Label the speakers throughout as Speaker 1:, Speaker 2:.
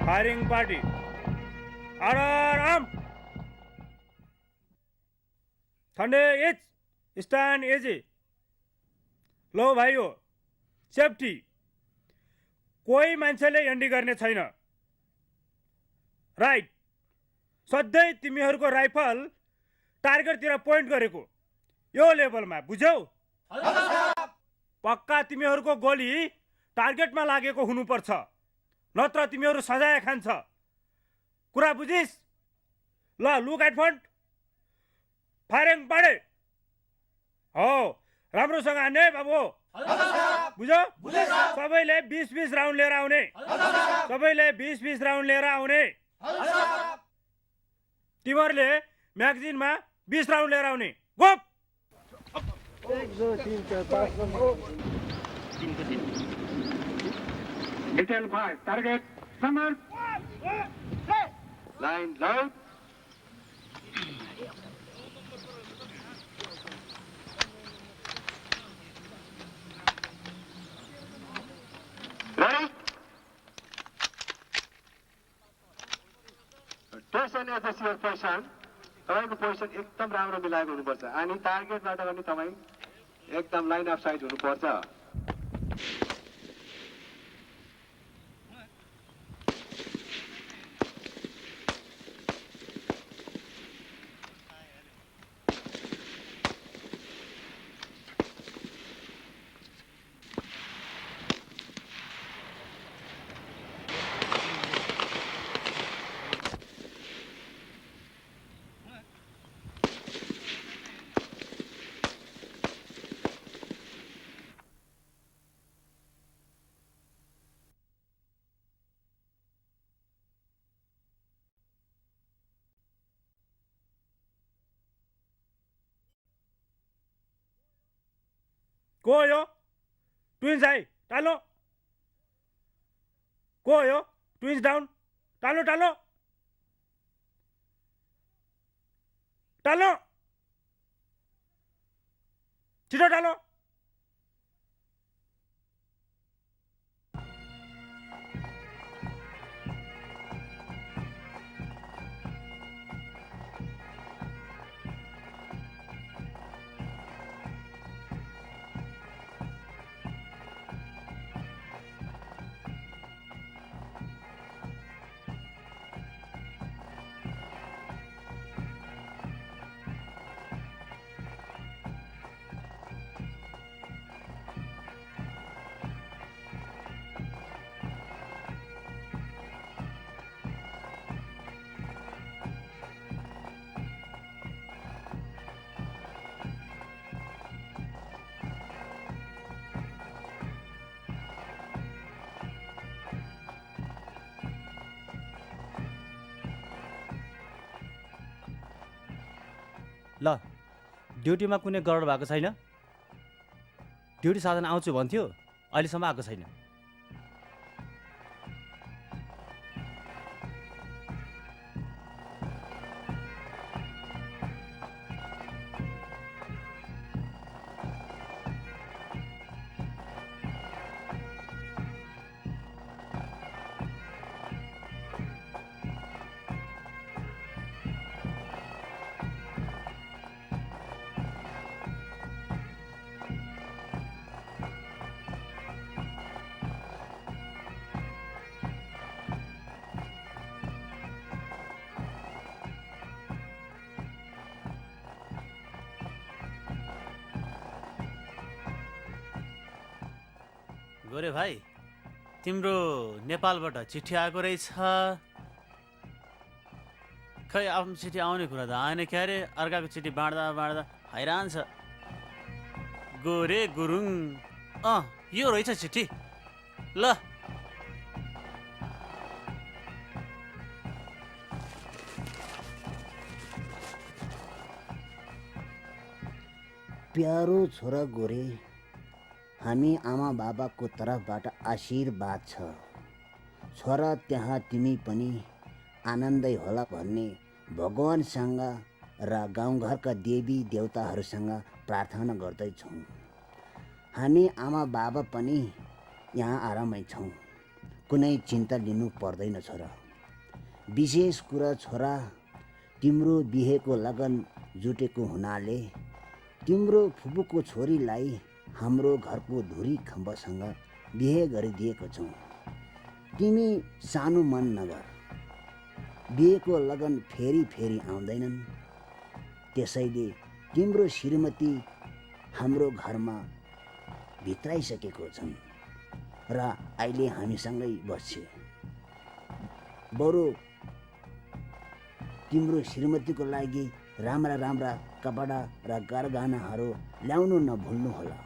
Speaker 1: Firing party order arm ठंडे H stand एजी लो भाइयों safety कोही मान्छेले एन्डी गर्ने छैन राइट सधैँ तिमीहरूको राइफल टार्गेटतिर पोइन्ट गरेको यो लेभलमा बुझ्यौ पक्का तिमीहरूको गोली टार्गेटमा लागेको हुनुपर्छ नत्र तिमीहरू सजाय खान्छ कुरा बुझिस ल लुक एट फ्रन्ट फायरिङ पाडे हो राम्रोसँग हान्ने बाबु बुझ्यो सबैले 20-20 राउन्ड लिएर आउने सबैले 20-20 राउन्ड लिएर आउने तिमीहरूले म्यागजिनमा 20 राउन्ड लिएर आउने गोप
Speaker 2: 1 2 3 4 5 Detail 5, target, summer. Line loud. Ready? Station at this your position. तपाईको पोजिसन एकदम राम्रो मिलाएको हुनुपर्छ अनि टार्गेटबाट पनि तपाई एकदम लाइन अफ साइड हुनुपर्छ
Speaker 1: को हो यो ट्विन्स आई टालो को हो यो ट्विन्स डाउन टालो टालो टालो छिटो टालो
Speaker 3: ड्युटीमा कुनै गडबड भएको छैन? ड्युटी साधन आउँछु भन्थ्यो, अहिलेसम्म आएको छैन। गोरे भाइ, तिम्रो नेपालबाट चिठी आएको रहेछ। खै आफ्नो चिठी आउने कुरा त आएन क्या रे, अर्काको चिठी बाँड्दा बाँड्दा हैरान छ। गोरे गुरुङ, यो रहेछ चिठी। ल
Speaker 4: प्यारो छोरा गोरे, हामी आमा बाबाको तर्फबाट आशीर्वाद छ। छोरा त्यहाँ तिमी पनि आनन्दै होला भन्ने भगवानसँग र गाउँघरका देवी देवताहरूसँग प्रार्थना गर्दैछौँ। हामी आमा बाबा पनि यहाँ आरामै छौँ, कुनै चिन्ता लिनु पर्दैन छोरा। विशेष कुरा छोरा, तिम्रो बिहेको लगन जुटेको हुनाले तिम्रो फुपूको छोरीलाई हाम्रो घरको धुरी खम्बसँग बिहे गरिदिएको छौँ। तिमी सानो मन नगर, बिहेको लगन फेरि फेरि आउँदैनन्। त्यसैले तिम्रो श्रीमती हाम्रो घरमा भित्राइसकेको छन् र अहिले हामीसँगै बस्छ। बरु तिम्रो श्रीमतीको लागि राम्रा राम्रा कपडा र गरगहनाहरू ल्याउनु नभुल्नुहोला।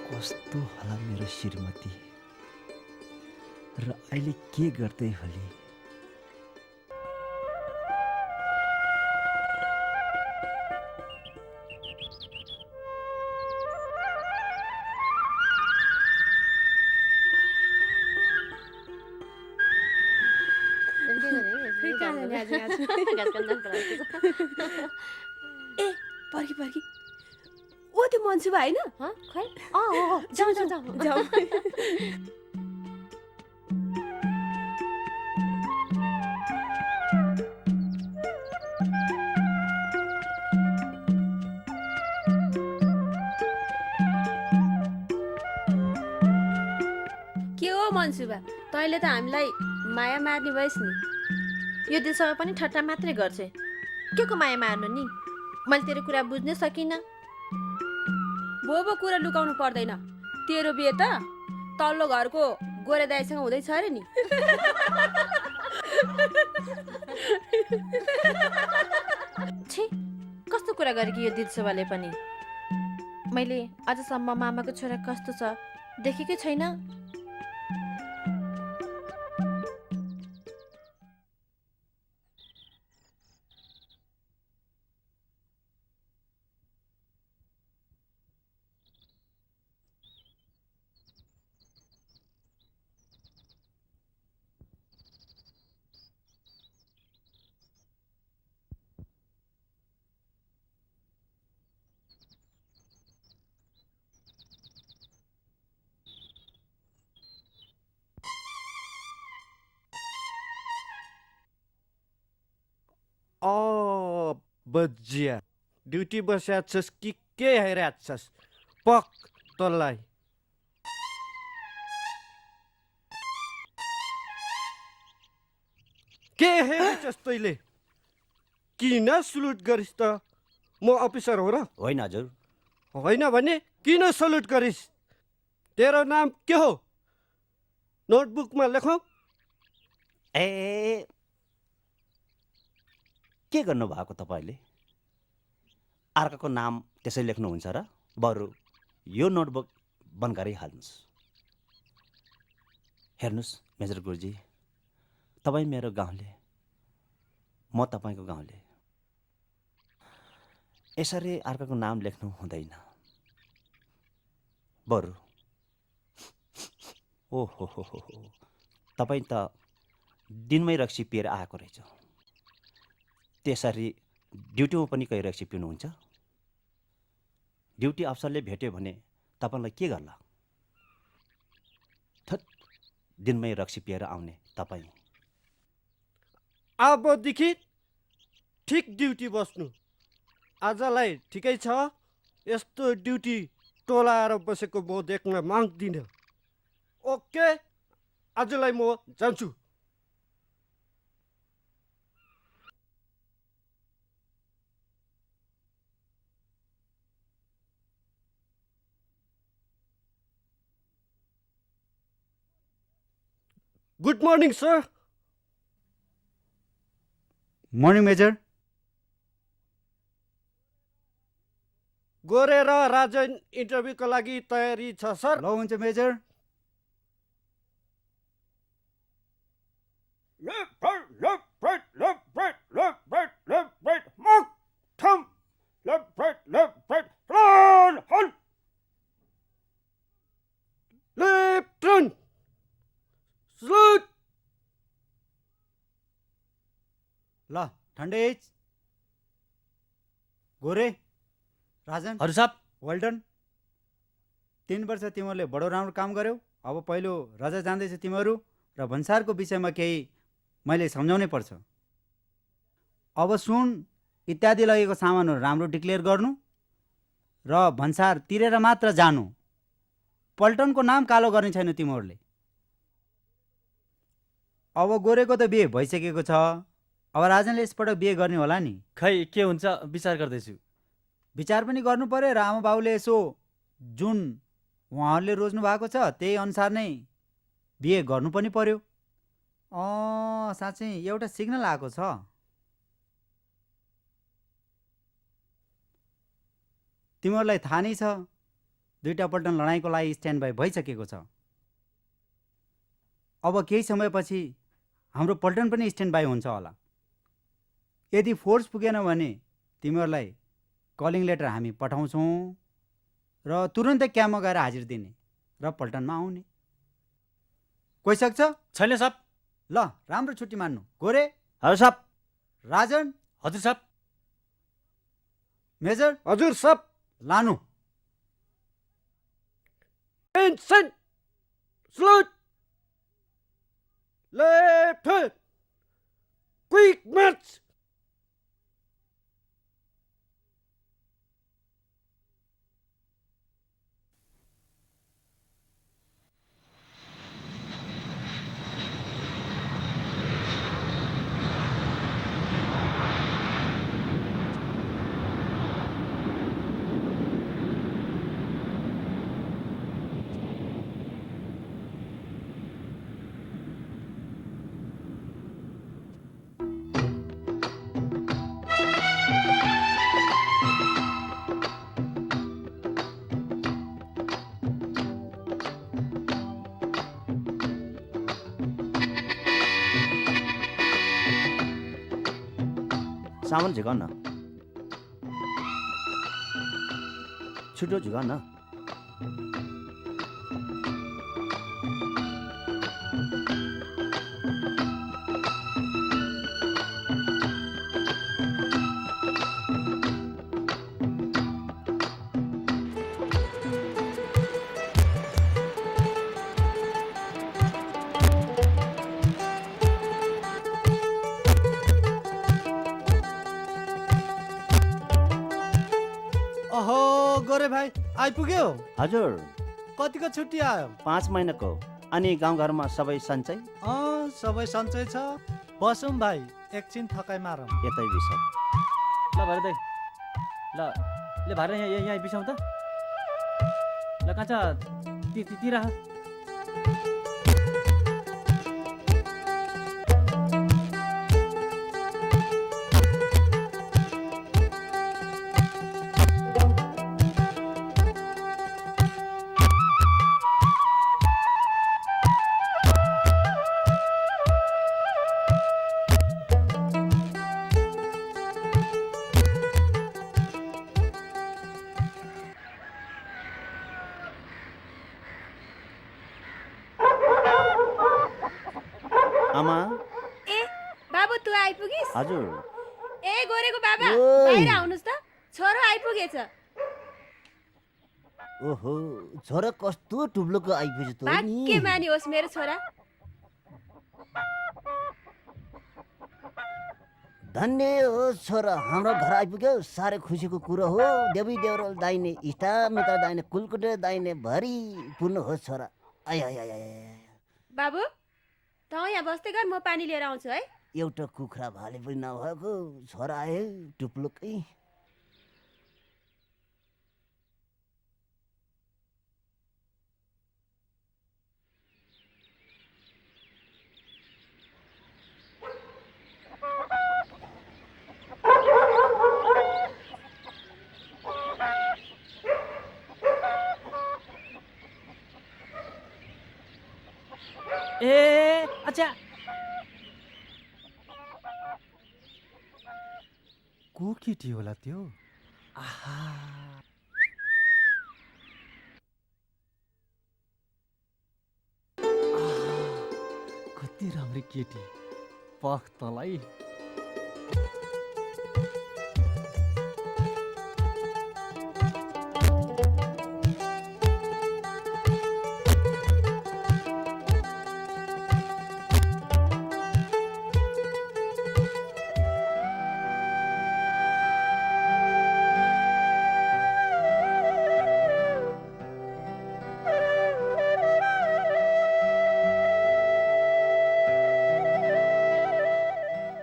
Speaker 5: कस्तो होला मेरो श्रीमती र अहिले के गर्दै होली?
Speaker 6: ए पर्खी पर्खी, ओ त्यो मन्सुबा होइन?
Speaker 7: खै जाऊ जाऊ जाऊ
Speaker 6: जाऊ। के हो मन्सुबा, तैँले त हामीलाई माया मार्ने भइस् नि।
Speaker 7: यो दिलसँग पनि ठट्टा मात्रै गर्छे। के को माया मार्नु नि? मैले तेरो कुरा बुझ्नै सकिनँ।
Speaker 6: बोबो कुरा लुकाउनु पर्दैन। तेरो बिहे त तल्लो घरको गोरे दाइसँग हुँदैछ अरे नि।
Speaker 7: छे, कस्तो कुरा गरे कि यो दिलसोबाले पनि। मैले अझसम्म मामाको छोरा कस्तो छ देखेकै छैन।
Speaker 8: बजिया ड्युटी बस्या छस् कि के हेरेको छस्? पक तँलाई के हेरेछस् तैँले? किन सल्युट गरिस् त? म अफिसर हो र?
Speaker 3: होइन हजुर।
Speaker 8: होइन भने किन सल्युट गरिस्? तेरो नाम के हो? नोटबुकमा लेखौँ।
Speaker 9: ए के गर्नुभएको तपाईँले? अर्काको नाम त्यसै लेख्नुहुन्छ र? बरु यो नोटबुक बन्द गरिहाल्नुहोस्। हेर्नुहोस् मेजर गुरुजी, तपाईँ मेरो गाउँले, म तपाईँको गाउँले। यसरी अर्काको नाम लेख्नु हुँदैन। बरु ओहो हो तपाईँ त दिनमै रक्सी पिएर आएको रहेछ। त्यसरी ड्युटीमा पनि कहीँ रक्सी पिउनुहुन्छ? ड्युटी अफसरले भेट्यो भने तपाईँलाई के गर्ला? थत, दिनमै रक्सी पिएर आउने तपाईँ।
Speaker 8: अबदेखि ठिक ड्युटी बस्नु। आजलाई ठिकै छ। यस्तो ड्युटी टोलाएर बसेको म देख्न माग्दिनँ। ओके, आजलाई म जान्छु। Good morning sir.
Speaker 5: Morning major.
Speaker 8: Gore र राजन इन्टरभ्यूको लागि तयारी छ सर।
Speaker 5: ल हुन्छ major.
Speaker 1: Left, right, left, right, left, right, left, right, left, right. Mark, thumb. Left, right, run, hold.
Speaker 8: Left run salute.
Speaker 5: ल ठन्डेज, गोरे, राजन,
Speaker 3: हजुर साहब।
Speaker 5: Well done. 3 वर्ष तिमीहरूले बडो राम्रो काम गर्यौ। अब पहिलो रजा जाँदैछ तिमीहरू र भन्सारको विषयमा केही मैले सम्झाउनै पर्छ। अब सुन, इत्यादि लगेको सामानहरू राम्रो डिक्लेयर गर्नु र भन्सार तिरेर मात्र जानु। पल्टनको नाम कालो गर्ने छैन तिमीहरूले। अब गोरेको त बिहे भइसकेको छ। अब राजनले यसपटक बिहे गर्ने होला नि।
Speaker 3: खै के हुन्छ विचार गर्दैछु।
Speaker 5: विचार पनि गर्नु पर्यो र आमा बाउले यसो जुन उहाँहरूले रोज्नु भएको छ त्यही अनुसार नै बिहे गर्नु पनि पर्यो। साँच्चै एउटा सिग्नल आएको छ। तिमीहरूलाई थाहा नै छ, 2टा पल्टन लडाइँको लागि स्ट्यान्ड बाई भइसकेको छ। अब केही समयपछि हाम्रो पल्टन पनि स्ट्यान्ड बाई हुन्छ होला। यदि फोर्स पुगेन भने तिमीहरूलाई कलिङ लेटर हामी पठाउँछौँ र तुरुन्तै क्याम्पमा गएर हाजिर दिने र पल्टनमा आउने। कोही सक्छ?
Speaker 3: छैन साहब।
Speaker 5: ल राम्रो छुट्टी मान्नु। गोरे,
Speaker 9: हजुर साहब।
Speaker 5: राजन,
Speaker 3: हजुर साहब।
Speaker 8: मेजर, हजुर सब।
Speaker 5: लानु।
Speaker 8: Attention salute. Left quick march.
Speaker 9: सामान झुकाउन, छिटो झुकाउन।
Speaker 8: अहो गोरे भाइ आइपुग्यो।
Speaker 9: हजुर,
Speaker 8: कतिको छुट्टी आयो?
Speaker 9: 5 महिनाको। अनि गाउँघरमा सबै सन्चै?
Speaker 8: सबै सन्चै छ। बसौँ भाइ, एकछिन थकाइ मारौँ।
Speaker 9: यतै बिसौ।
Speaker 3: ल भरे दाइ, ल भारे यहाँ बिसाउँ त। ल काँचा तिर
Speaker 9: हजुर
Speaker 6: ए गोरेको बाबा
Speaker 4: ओइ।
Speaker 6: बाहिर आउनुहोस् त छोरो आइपुगेछ
Speaker 4: ओहो छोरा कस्तो टुप्लोको आइपुग्यो त
Speaker 6: भाग्य
Speaker 4: नि
Speaker 6: मानी होस् मेरो छोरा
Speaker 4: धन्य होस् छोरा हाम्रो घर आइपुग्यो साह्रै खुसीको कुरो हो देवी देवरल दाइने इष्ट मित्र दाइने कुलकुटे दाइने भरि पूर्ण होस् छोरा आय आय आय आय।
Speaker 6: बाबु त यहाँ बस्दै गर म पानी लिएर आउँछु है
Speaker 4: एउटा कुखुरा भाले पनि नभएको छोरा आयो टुप्लोकै
Speaker 3: ए अच्छा
Speaker 5: को केटी होला त्यो कति राम्री केटी पख तलाई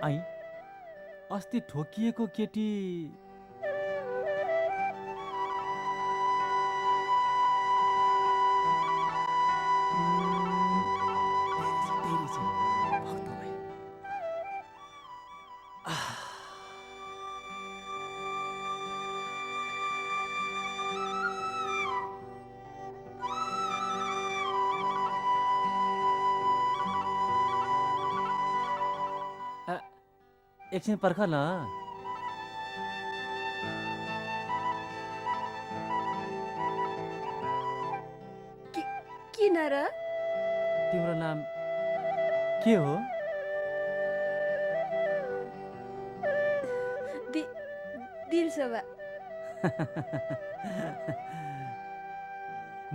Speaker 5: आई अस्ति ठोकिएको केटी एकछिन पर्ख न
Speaker 6: किन र
Speaker 3: तिम्रो नाम के हो
Speaker 6: दिलसभा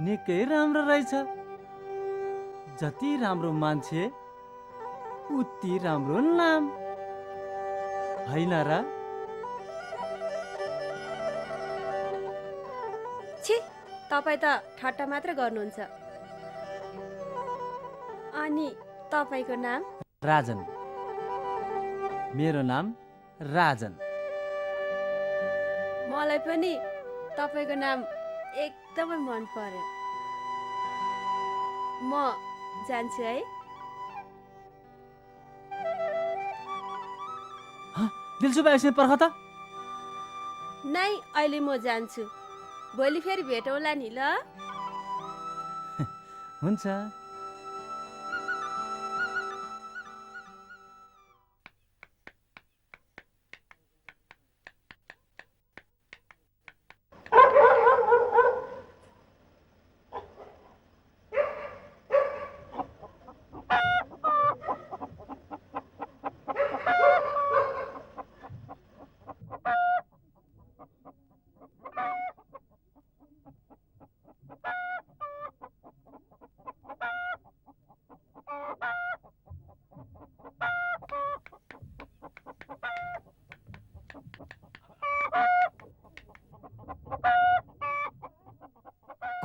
Speaker 3: निकै राम्रो रहेछ जति राम्रो मान्छे उति राम्रो नाम होइन र
Speaker 6: छि तपाईँ त ठट्टा मात्र गर्नुहुन्छ अनि तपाईँको नाम
Speaker 3: राजन मेरो नाम राजन
Speaker 6: मलाई पनि तपाईँको नाम एकदमै मन पर्यो म जान्छु है
Speaker 3: दिलसुबा एकछिन पर्ख त
Speaker 6: नै अहिले म जान्छु भोलि फेरि भेटौँला नि ल
Speaker 3: हुन्छ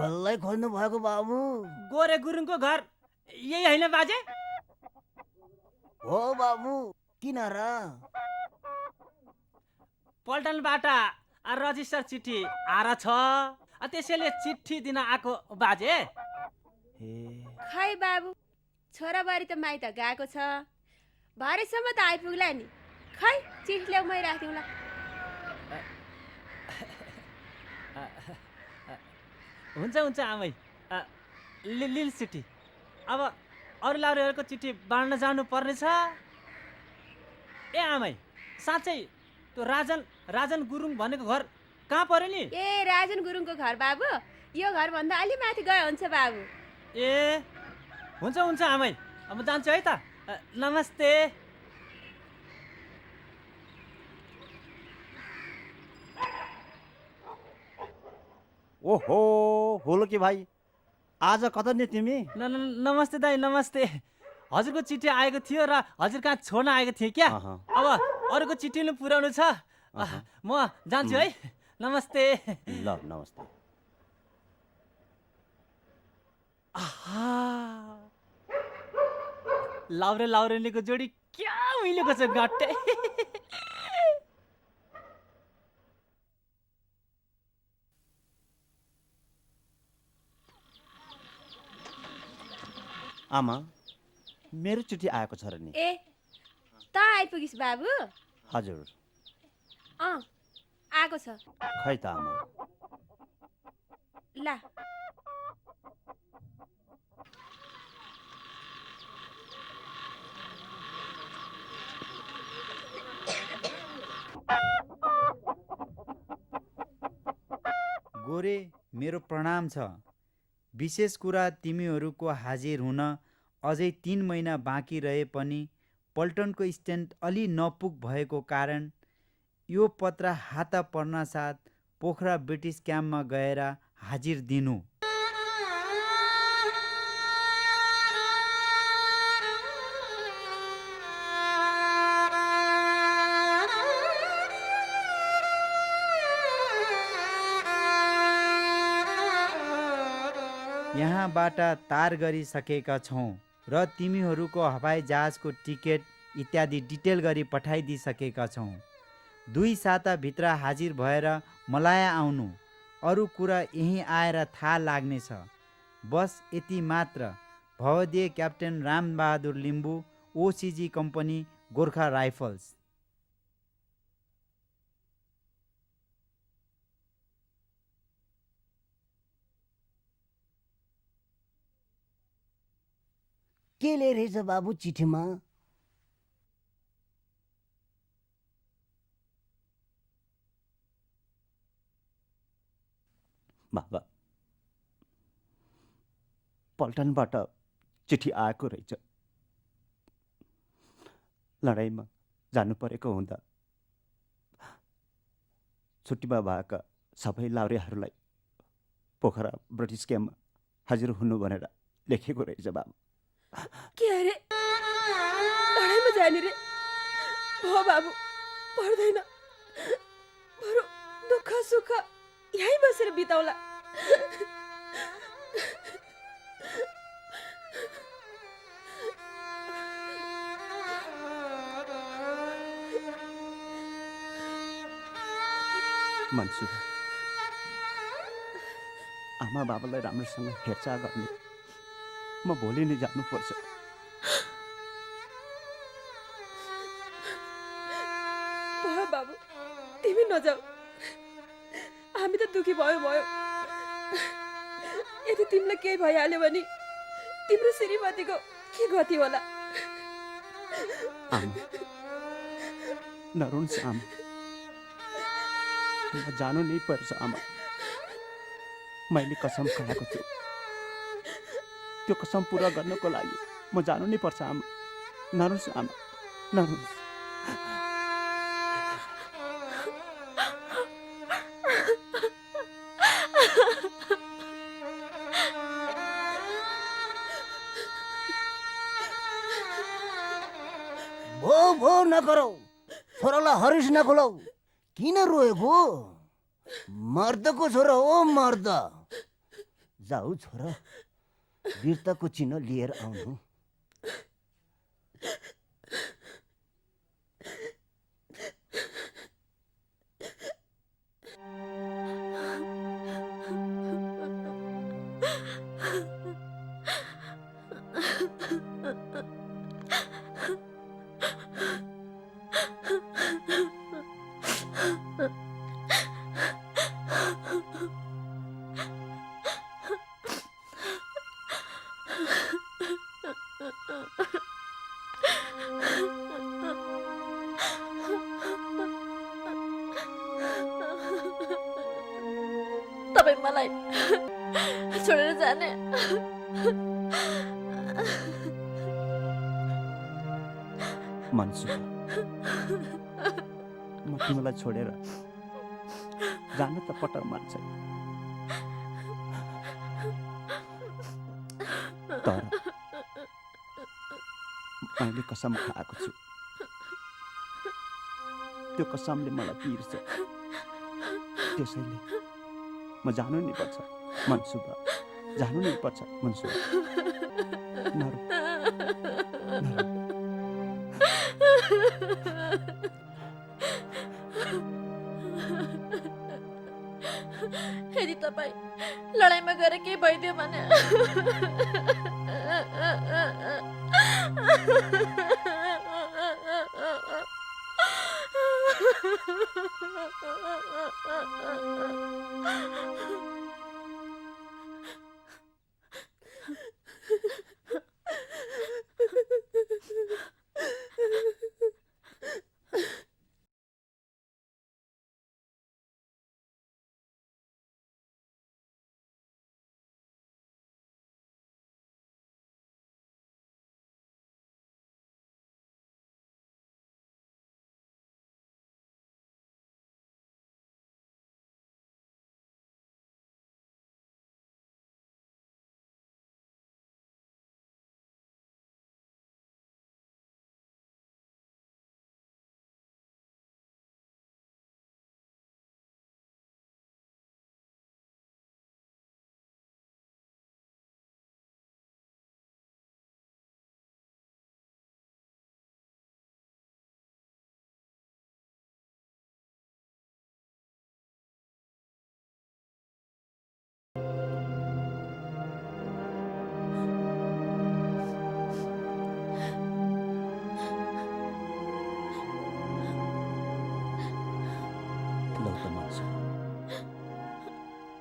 Speaker 4: कसलाई खोज्नु भएको बाबु
Speaker 3: गोरे गुरुङको घर यही होइन बाजे
Speaker 4: हो बाबु किन र
Speaker 3: पल्टनबाट रजिस्टर चिठी आएर छ त्यसैले चिठी दिन आएको बाजे
Speaker 6: खै बाबु छोराबारी त माइत गएको छ भरेसम्म त आइपुग्ला नि खै चिठी ल्याउ मै राखिदिउँला
Speaker 3: हुन्छ हुन्छ आमै लिल चिठी अब अरू लाउरेहरूको चिठी बाँड्न जानु पर्नेछ ए आमै साँच्चै त्यो राजन गुरुङ भनेको घर कहाँ पर्यो नि
Speaker 6: ए राजन गुरुङको घर बाबु यो घरभन्दा अलि माथि गए हुन्छ बाबु
Speaker 3: ए हुन्छ हुन्छ आमै अब जान्छु है त नमस्ते
Speaker 9: ओहो होलो कि भाइ आज कता नि तिमी?
Speaker 3: नमस्ते दाइ, नमस्ते। हजुरको चिठी आएको थियो र हजुर कहाँ छोड्न आएको थिएँ क्या।
Speaker 9: अहँ।
Speaker 3: अब अरूको चिठी पनि पुर्याउनु छ। म जान्छु है। नमस्ते।
Speaker 9: ल नमस्ते।
Speaker 3: आहा, लाउरे लाउरेनीको जोडी क्या मिलेको छ गट्टे।
Speaker 9: आमा मेरो चिठी आएको छ र नि।
Speaker 6: ए त आइपुगिस् बाबु?
Speaker 9: हजुर
Speaker 6: आएको छ।
Speaker 9: खै त आमा।
Speaker 6: ला
Speaker 5: गोरे मेरो प्रणाम छ। विशेष कुरा तिमीहरूको हाजिर हुन अझै 3 महिना बाँकी रहे पनि पल्टनको स्ट्यान्ड अलि नपुग भएको कारण यो पत्र हाता पर्नासाथ पोखरा ब्रिटिस क्याम्पमा गएर हाजिर दिनु। यहाँबाट तार गरिसकेका छौँ र तिमीहरूको हवाई जहाजको टिकट इत्यादि डिटेल गरी पठाइदिइसकेका छौँ। 2 साताभित्र हाजिर भएर मलाई आउनु। अरू कुरा यहीँ आएर थाहा लाग्नेछ। बस यति मात्र। भवदीय captain Rambahadur Limbu, OCG company, Gorkha rifles.
Speaker 4: के रहेछ बाबु चिठीमा?
Speaker 9: बाबा पल्टनबाट चिठी आएको रहेछ। लडाइँमा जानु परेको हुँदा छुट्टीमा भएका सबै लाउरेहरूलाई पोखरा ब्रिटिस क्याम्पमा हाजिर हुनु भनेर लेखेको रहेछ बाबा।
Speaker 6: के अरे लडाइँमा जाने रे? हो बाबु, पर्दैन। बरु दुःख सुख यहीँ बसेर बिताउला।
Speaker 9: मन्सुरा, आमा बाबालाई राम्रोसँग हेरचाह गर्ने। म भोलि नै जानुपर्छ।
Speaker 6: भयो बाबु, तिमी नजाऊ। हामी त दुखी भयो। यदि तिमीलाई केही भइहाल्यो भने तिम्रो श्रीमतीको के गति होला?
Speaker 9: आमा नरुन्स आमा, म जानु नै पर्छ आमा। मैले कसम खाएको छु, त्यो कसम पुरा गर्नको लागि म जानु नै पर्छ आमा। नरुन्स आमा, नरुन्स।
Speaker 4: भो नगरौ, छोरालाई हरिस नखोलाउ। किन रोएको? मर्दको छोरा हो मर्द। जाऊ छोरा, वीरताको चिन्ह लिएर आउनु।
Speaker 7: तपाईँ मलाई छोडेर जाने?
Speaker 9: मन्सुरा, म तिमीलाई छोडेर जान त पटक मान्छ, तर मैले कसम खाएको छु, त्यो कसमले मलाई पिर्छ। त्यसैले म जानु नै पर्छ मनसुबा, जानु नै पर्छ मनसुबा। नरु नरु।
Speaker 7: यदि तपाईँ लडाइँमा गएर केही भइदियो भने
Speaker 9: लौ त मनसु,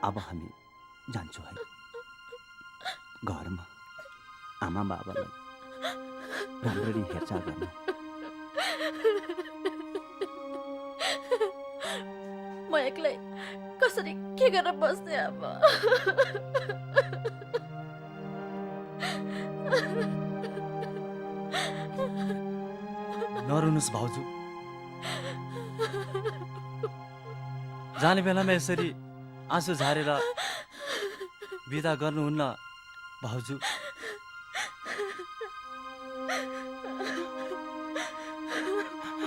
Speaker 9: अब हामी जान्छौँ है। घरमा आमा बाबालाई राम्ररी हेरचाह गर्नु।
Speaker 7: म एक्लै कसरी के गरेर बस्ने अब?
Speaker 3: नरुनुस् भाउजू, जाने बेलामा यसरी आँसु झारेर बिदा गर्नुहुन्न भाउजू।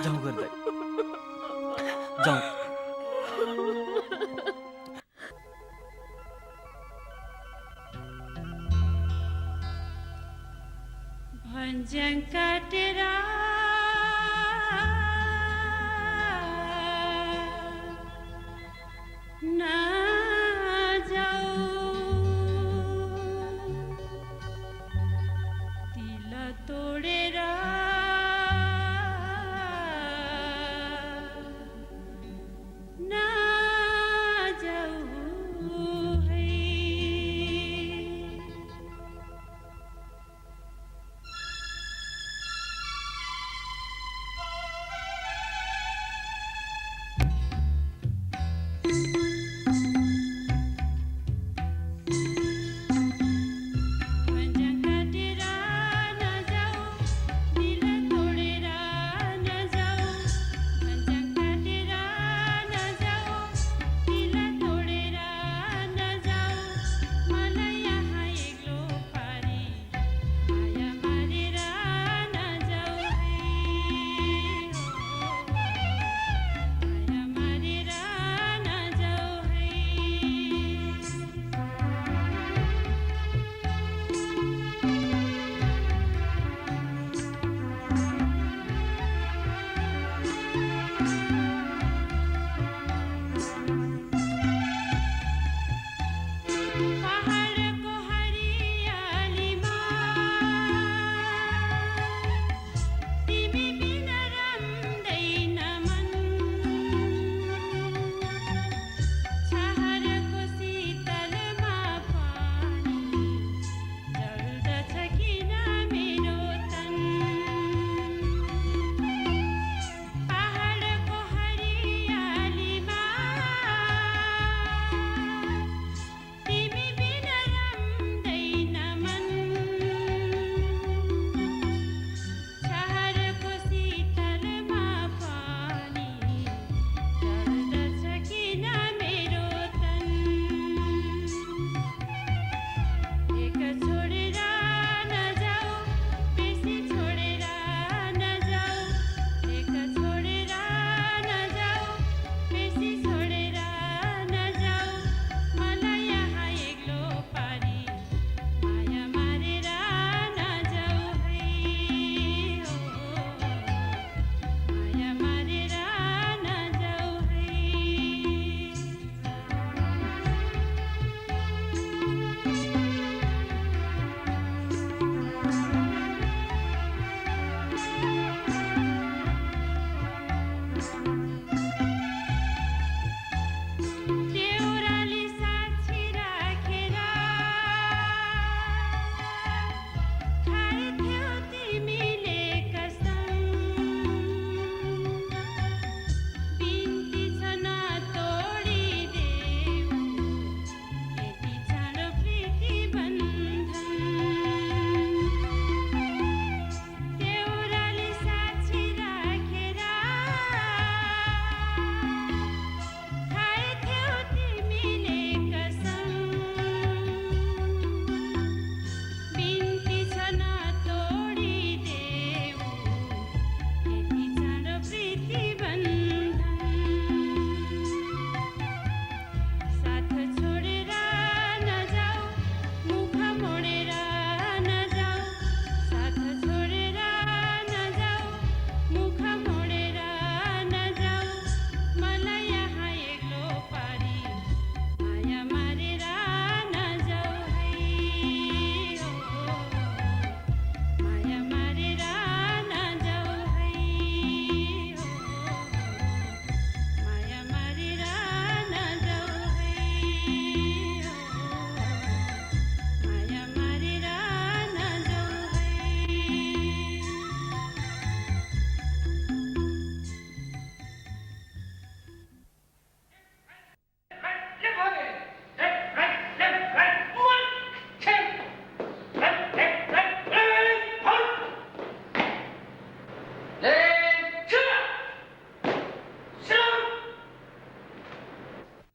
Speaker 3: जाउँ गर्दै जाउँ।
Speaker 10: भन्ज्याङ काटेर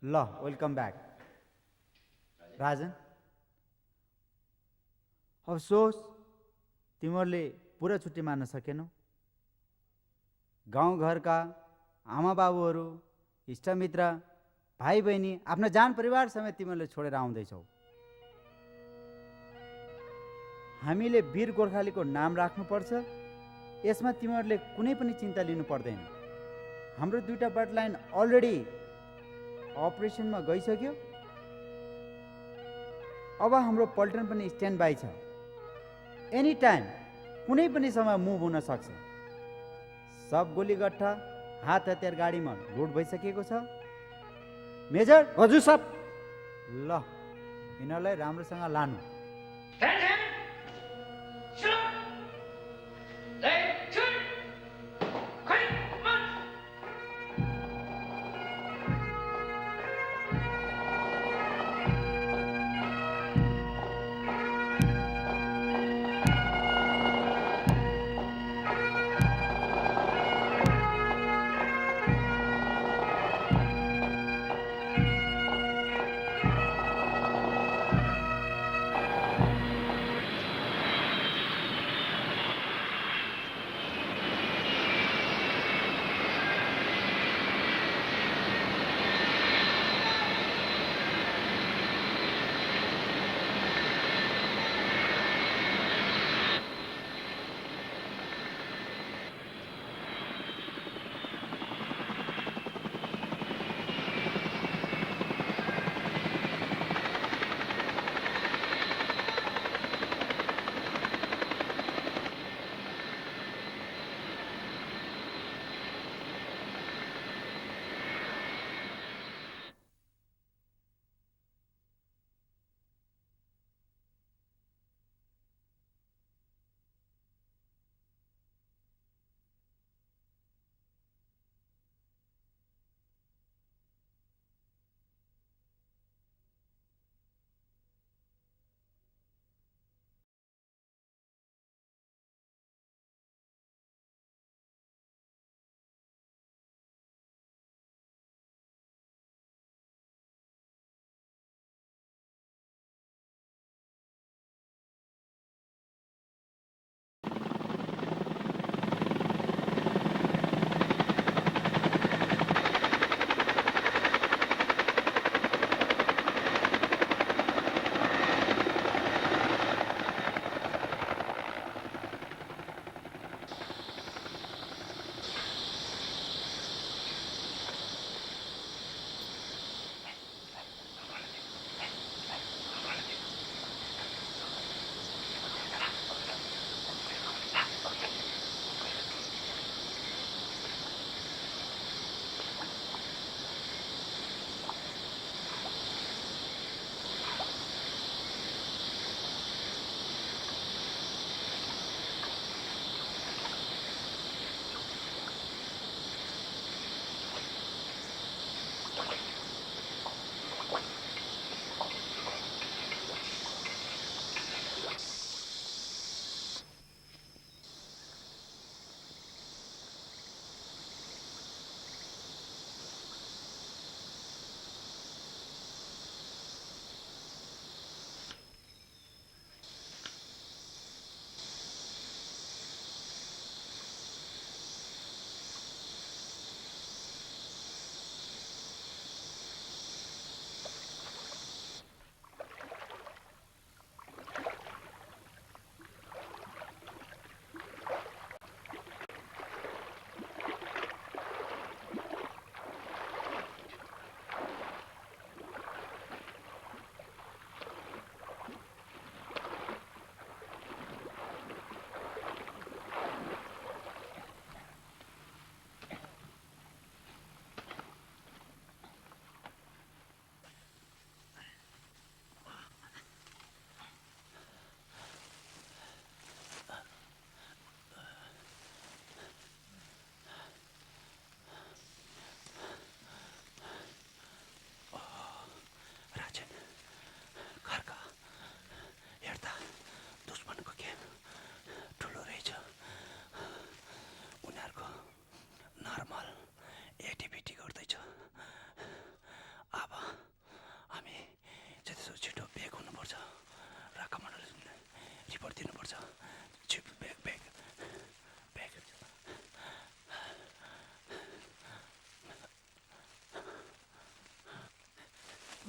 Speaker 5: ल वेलकम ब्याक राजन। अफसोस तिमीहरूले पुरा छुट्टी मान्न सकेनौ। गाउँघरका आमा बाबुहरू, इष्टमित्र, भाइ बहिनी, आफ्नो जान परिवार समेत तिमीहरूले छोडेर आउँदैछौ। हामीले वीर गोर्खालीको नाम राख्नुपर्छ। यसमा तिमीहरूले कुनै पनि चिन्ता लिनु पर्दैन। हाम्रो 2टा बटलाइन अलरेडी अपरेसनमा गइसक्यो। अब हाम्रो पल्टन पनि स्ट्यान्ड बाई छ। एनी टाइम कुनै पनि समय मुभ हुन सक्छ। सब गोलीगट्ठा हात हतियार गाडीमा लोड भइसकेको छ। मेजर।
Speaker 8: हजुर साहब।
Speaker 5: ल यिनीहरूलाई राम्रोसँग लानु।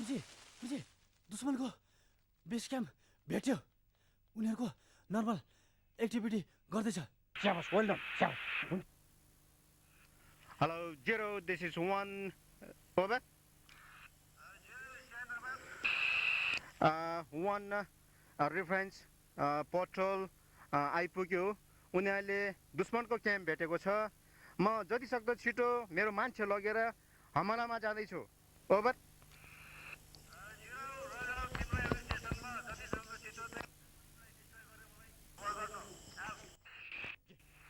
Speaker 9: बुझे दुश्मनको बेस क्याम्प भेट्यो उनीहरूको नर्मल एक्टिभिटी गर्दैछ
Speaker 11: Hello, 0, this is 1, over. 1, reference, patrol, आइपुग्यो उनीहरूले दुश्मनको क्याम्प भेटेको छ म जति सक्दो छिटो मेरो मान्छे लगेर हमलामा जाँदैछु ओभर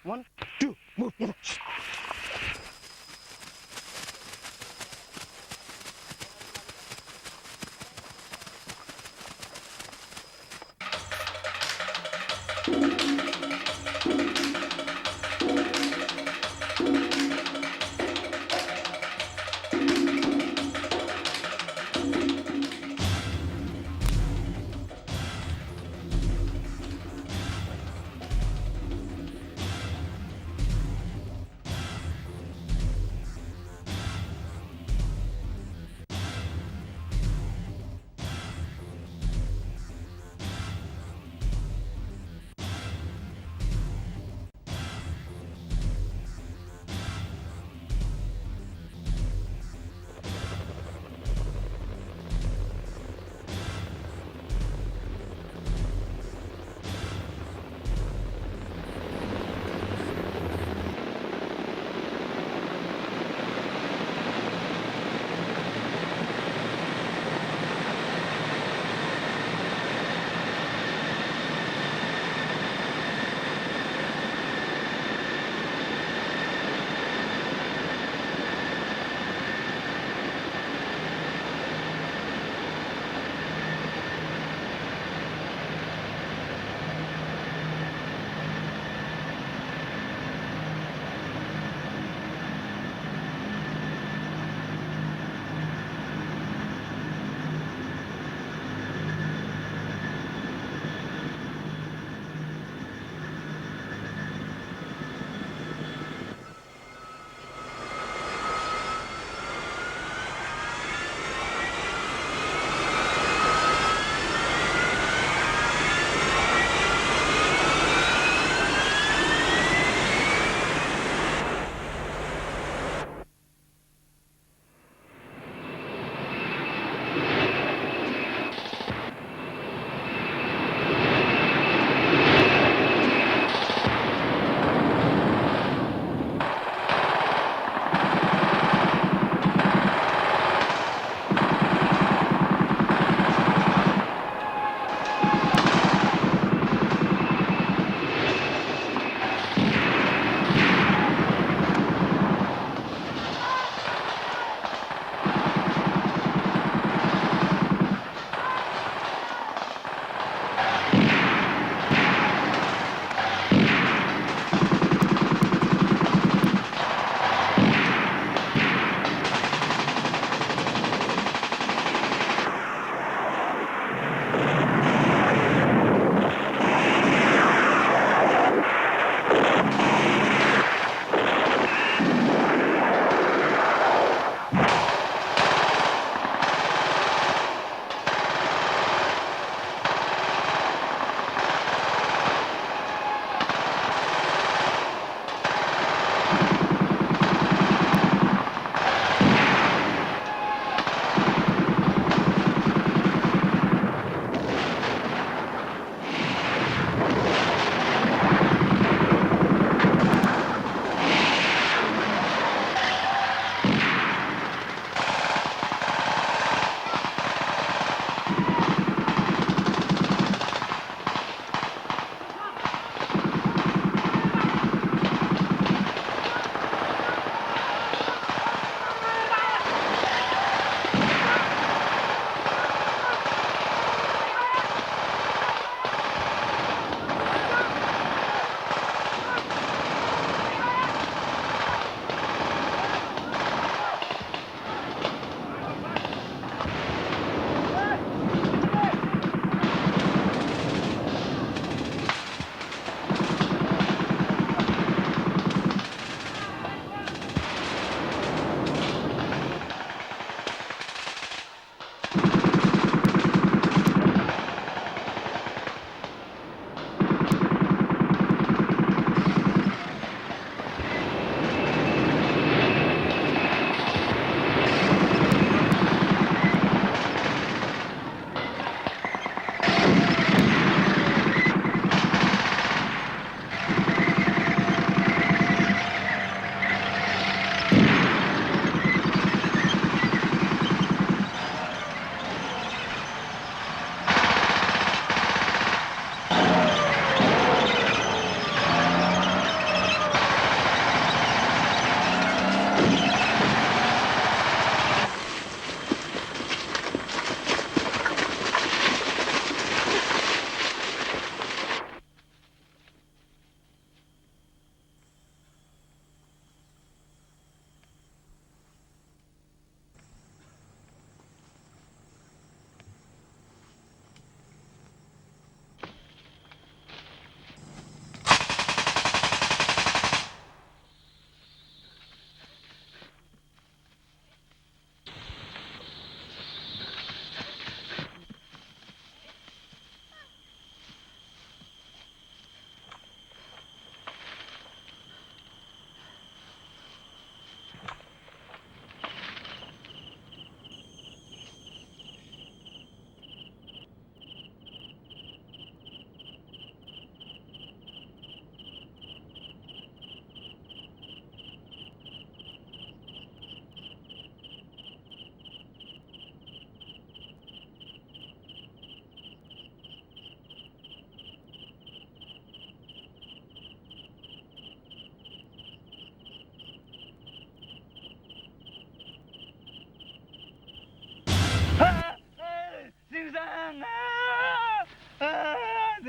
Speaker 11: 1, 2, move.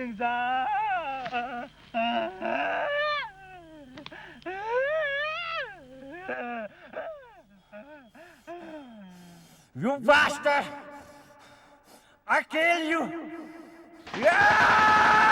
Speaker 1: दिन्छ You bastard! I kill you! Yeah!